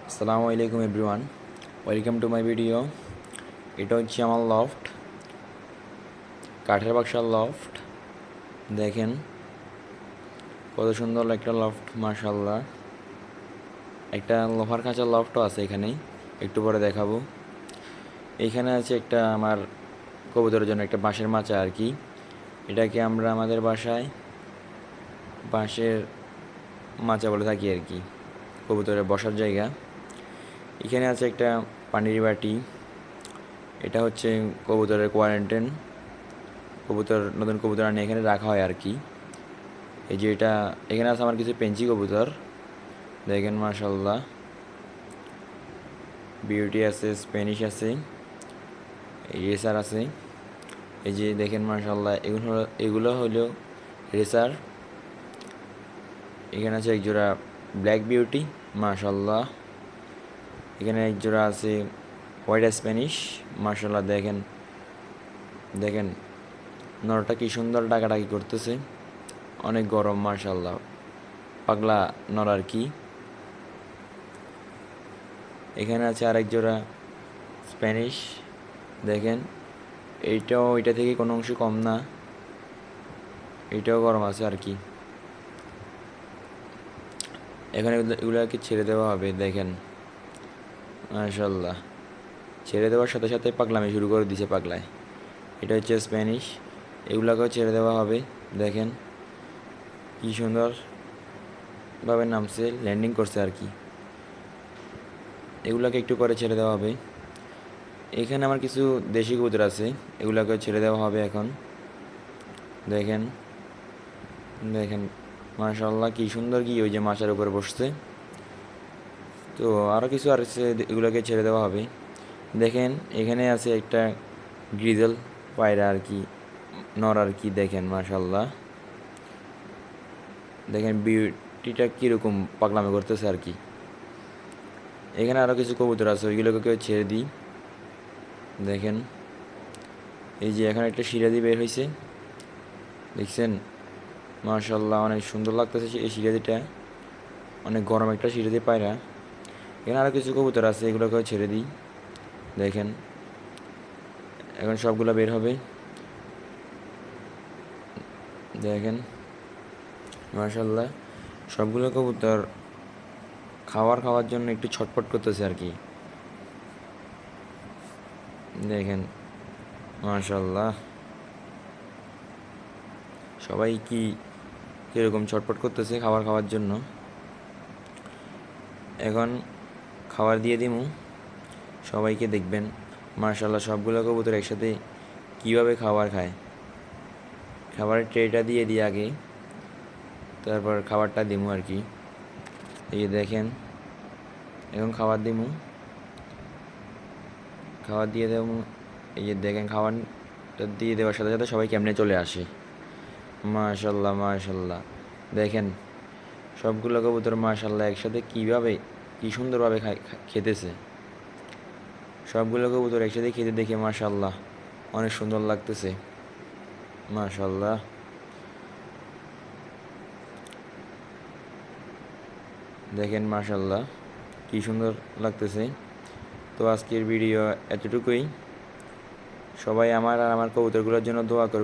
আসসালামু আলাইকুম everyone, welcome to my video. এটা হচ্ছে আমার লফট, কাঠের বাক্সার লফট। দেখেন কত সুন্দর একটা লফট, মাশাআল্লাহ। একটা লোহার খাঁচার লফটও আছে এখানে, একটু পরে দেখাবো। এইখানে আছে একটা আমার কবুতরের জন্য একটা বাঁশের মাচা আর কি। এটাকে আমরা আমাদের বাসায় বাঁশের মাচা বলে থাকি আর কি, কবুতরের বসার জায়গা। এখানে আছে একটা পানির বাটি। এটা হচ্ছে কবুতরের কোয়ারেন্টাইন। নতুন কবুতর আনি এখানে রাখা হয় আর কি। এই যে এটা, এখানে আছে আমার কিছু পেঞ্চি কবুতর। দেখেন মাশাআল্লাহ, বিউটি আছে, স্প্যানিশ আছে, রেসার আছে। এই যে দেখেন মাশাআল্লাহ, এগুলো হলো রেসার। এখানে আছে এক জোড়া ব্ল্যাক বিউটি, মাশাআল্লাহ। এখানে এক জোড়া আছে হোয়াইট স্প্যানিশ, মাশাআল্লাহ। দেখেন দেখেন নরটা কি সুন্দর ডাকাডাকি করতেছে, অনেক গরম, মাশাআল্লাহ। পাগলা নর আর কি। এখানে আছে আরেক জোড়া স্প্যানিশ। দেখেন এইটাও ওইটা থেকে কোনো অংশ কম না, এইটাও গরম আছে আর কি। এখানে এগুলোকে ছেড়ে দেওয়া হবে। দেখেন মাশাআল্লাহ, ছেড়ে দেওয়ার সাথে সাথে পাগলামি শুরু করে দিছে পাগলায়। এটা হচ্ছে স্প্যানিশ, এগুলাকেও ছেড়ে দেওয়া হবে। দেখেন কি সুন্দরভাবে নামছে, ল্যান্ডিং করছে আর কি। এগুলাকে একটু পরে ছেড়ে দেওয়া হবে। এখানে আমার কিছু দেশি কবুতর আছে, এগুলাকে ছেড়ে দেওয়া হবে এখন। দেখেন দেখেন মাশাআল্লাহ, কি সুন্দর কি ওই যে মাচার উপরে বসছে। তো আরও কিছু আর আছে, এগুলোকে ছেড়ে দেওয়া হবে। দেখেন এখানে আছে একটা গ্রিজেল পায়রা আর কি, নর আর কি। দেখেন মাশাআল্লাহ, দেখেন বিউটিটা কীরকম পাগলামি করতেছে আর কি। এখানে আরও কিছু কবুতর আছে, ওইগুলোকে কেউ ছেড়ে দিই। দেখেন এই যে এখানে একটা সিরাজি বের হয়েছে, দেখছেন মাশাআল্লাহ, অনেক সুন্দর লাগতেছে এই সিরাজিটা, অনেক গরম একটা সিরাজি পায়রা। এখানে আরও কিছু কবুতর আছে, এগুলোকেও ছেড়ে দিই। দেখেন এখন সবগুলো বের হবে। দেখেন মাশাআল্লাহ, সবগুলো কবুতর খাওয়ার জন্য একটু ছটফট করতেছে আর কি। দেখেন মাশাআল্লাহ, সবাই কীরকম ছটফট করতেছে খাওয়ার জন্য। এখন খাবার দিয়ে দিমু সবাইকে, দেখবেন মাশাআল্লাহ সবগুলো কবুতর একসাথে কীভাবে খাবার খায়। খাবারের ট্রেটা দিয়ে দিই আগে, তারপর খাবারটা দিমু আর কি। এই যে দেখেন এখন খাবার দিমু, খাবার দিয়ে দেবো। এই যে দেখেন খাবারটা দিয়ে দেওয়ার সাথে সাথে সবাই কেমনে চলে আসে, মাশাআল্লাহ মাশাআল্লাহ। দেখেন সবগুলো কবুতর মাশাআল্লাহ একসাথে কি সুন্দরভাবে খেতেছে। সবগুলো কবুতর একসাথে খেতে দেখে মাশাআল্লাহ অনেক সুন্দর লাগতেছে, মাশাআল্লাহ। দেখেন মাশাআল্লাহ কি সুন্দর লাগতেছে। তো আজকের ভিডিও এতটুকুই। সবাই আমার আর আমার কবুতরগুলোর জন্য দোয়া করবে।